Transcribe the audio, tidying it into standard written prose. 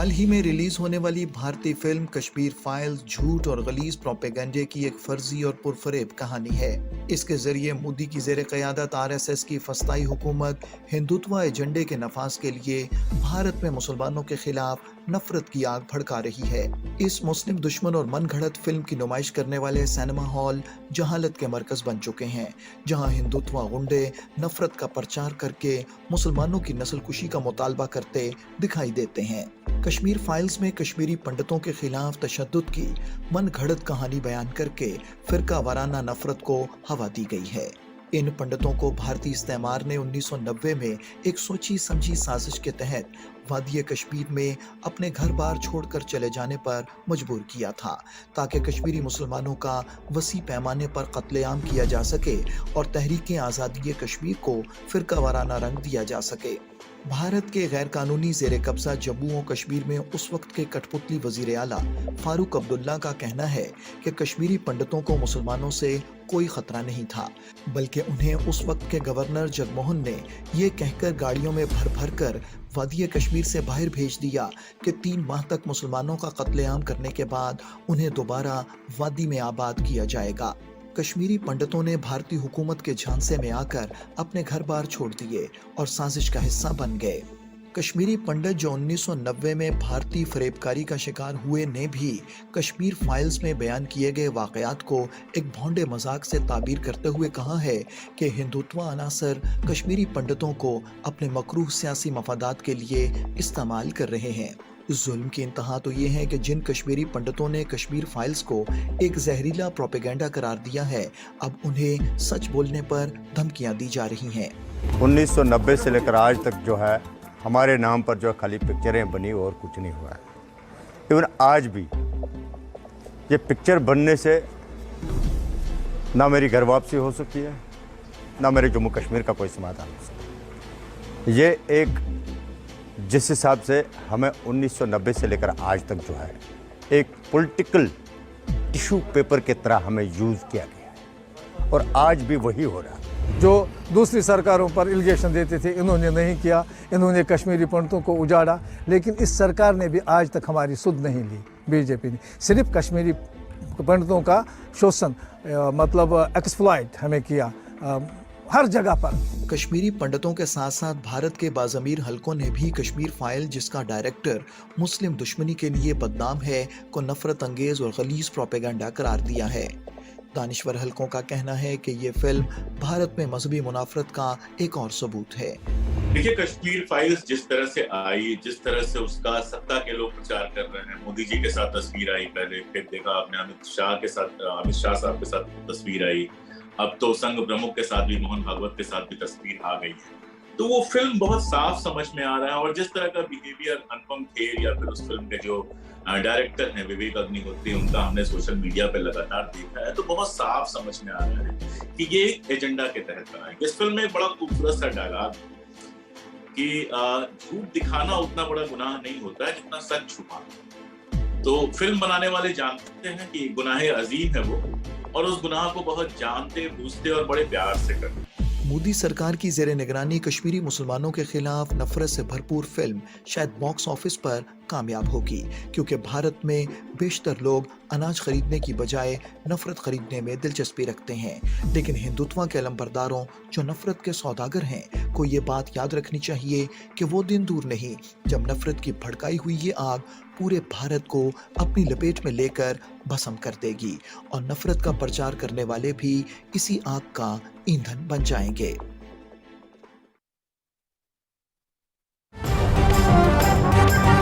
हाल ही में रिलीज होने वाली भारतीय फिल्म कश्मीर फाइल्स झूठ और गलीज प्रोपेगेंडे की एक फर्जी और पुरफरेब कहानी है। इसके जरिए मोदी की जेर क़यादत आरएसएस की फस्ताई हुकूमत हिंदुत्व एजेंडे के नफाज के लिए भारत में मुसलमानों के खिलाफ नफरत की आग भड़का रही है। इस मुस्लिम दुश्मन और मन घड़त फिल्म की नुमाइश करने वाले सिनेमा हॉल जहालत के मरकज बन चुके हैं, जहां हिंदुत्व गुंडे नफरत का प्रचार करके मुसलमानों की नस्लकुशी का मुतालबा करते दिखाई देते हैं। कश्मीर फाइल्स में कश्मीरी पंडितों के खिलाफ तशद्दुद की मन घड़त कहानी बयान करके फिरका वाराना नफरत को हवा दी गई है। इन पंडितों को भारतीय इस्तेमार ने 1990 में एक सोची समझी साजिश के तहत वादी कश्मीर में अपने घर बार छोड़कर चले जाने पर मजबूर किया था, ताकि कश्मीरी मुसलमानों का वसी पैमाने पर कत्लेआम किया जा सके और तहरीक आज़ादी कश्मीर को फिरका वाराना रंग दिया जा सके। भारत के गैर कानूनी जेर कब्जा जम्मू और कश्मीर में उस वक्त के कठपुतली वजीर आला फारूक अब्दुल्ला का कहना है कि कश्मीरी पंडितों को मुसलमानों से कोई खतरा नहीं था, बल्कि उन्हें उस वक्त के गवर्नर जगमोहन ने ये कहकर गाड़ियों में भर भर कर वादी कश्मीर से बाहर भेज दिया कि 3 माह तक मुसलमानों का कत्लेआम करने के बाद उन्हें दोबारा वादी में आबाद किया जाएगा। कश्मीरी पंडितों ने भारतीय हुकूमत के झांसे में आकर अपने घर बार छोड़ दिए और साजिश का हिस्सा बन गए। कश्मीरी पंडित जो 1990 में भारतीय फरेबकारी का शिकार हुए ने भी कश्मीर फाइल्स में बयान किए गए वाकयात को एक भोंडे मजाक से ताबीर करते हुए कहा है कि हिंदुत्व अनासर कश्मीरी पंडितों को अपने मकरूह सियासी मफादात के लिए इस्तेमाल कर रहे हैं। जुल्म की इंतहा तो ये है कि जिन कश्मीरी पंडितों ने कश्मीर फाइल्स को एक जहरीला प्रोपेगेंडा करार दिया है, अब उन्हें सच बोलने पर धमकियां दी जा रही हैं। 1990 से लेकर आज तक जो है हमारे नाम पर जो खाली पिक्चरें बनी और कुछ नहीं हुआ है। इवन आज भी ये पिक्चर बनने से ना मेरी घर वापसी हो सकी है, ना मेरे जम्मू कश्मीर का कोई समाधान हो सका। ये एक जिस हिसाब से हमें 1990 से लेकर आज तक जो है एक पॉलिटिकल टिश्यू पेपर की तरह हमें यूज़ किया गया है और आज भी वही हो रहा है। जो दूसरी सरकारों पर इलिगेशन देते थे, इन्होंने नहीं किया, इन्होंने कश्मीरी पंडितों को उजाड़ा, लेकिन इस सरकार ने भी आज तक हमारी सुध नहीं ली। बीजेपी ने सिर्फ कश्मीरी पंडितों का शोषण मतलब एक्सप्लॉइट हमें किया हर जगह पर। कश्मीरी पंडितों के साथ साथ भारत के बाज़मीर हलकों ने भी कश्मीर फाइल, जिसका डायरेक्टर मुस्लिम दुश्मनी के लिए बदनाम है, को नफरत अंगेज और गलीज प्रोपेगेंडा करार दिया है। दानिश्वर हलकों का कहना है कि ये फिल्म भारत में मजहबी मुनाफरत का एक और सबूत है। देखिए, कश्मीर फाइल्स जिस तरह से आई, जिस तरह से उसका सत्ता के लोग प्रचार कर रहे हैं, मोदी जी के साथ तस्वीर आई पहले, फिर देखा आपने अमित शाह साहब के साथ तस्वीर आई, अब तो संघ प्रमुख के साथ भी, मोहन भागवत के साथ भी तस्वीर आ गई है। तो वो फिल्म बहुत साफ समझ में आ रहा है और जिस तरह का बिहेवियर अनुपम खेर या फिर उस फिल्म के जो डायरेक्टर हैं विवेक अग्निहोत्री, उनका हमने सोशल मीडिया पे लगातार देखा है, तो बहुत साफ समझ में आ रहा है कि ये एजेंडा के तहत बनाएंगे। इस फिल्म में एक बड़ा खूबसूरत सा डायलॉग कि झूठ दिखाना उतना बड़ा गुनाह नहीं होता है जितना सच छुपाना। तो फिल्म बनाने वाले जानते हैं कि गुनाह अजीम है वो, और उस गुनाह को बहुत जानते बूझते और बड़े प्यार से करते। मोदी सरकार की जेर निगरानी कश्मीरी मुसलमानों के खिलाफ नफरत से भरपूर फिल्म शायद बॉक्स ऑफिस पर कामयाब होगी, क्योंकि भारत में बेशतर लोग अनाज खरीदने की बजाय नफरत खरीदने में दिलचस्पी रखते हैं। लेकिन हिंदुत्व के अलंबरदारों जो नफरत के सौदागर हैं को ये बात याद रखनी चाहिए कि वो दिन दूर नहीं जब नफरत की भड़काई हुई ये आग पूरे भारत को अपनी लपेट में लेकर भस्म कर देगी और नफरत का प्रचार करने वाले भी इसी आग का ईंधन बन जाएंगे।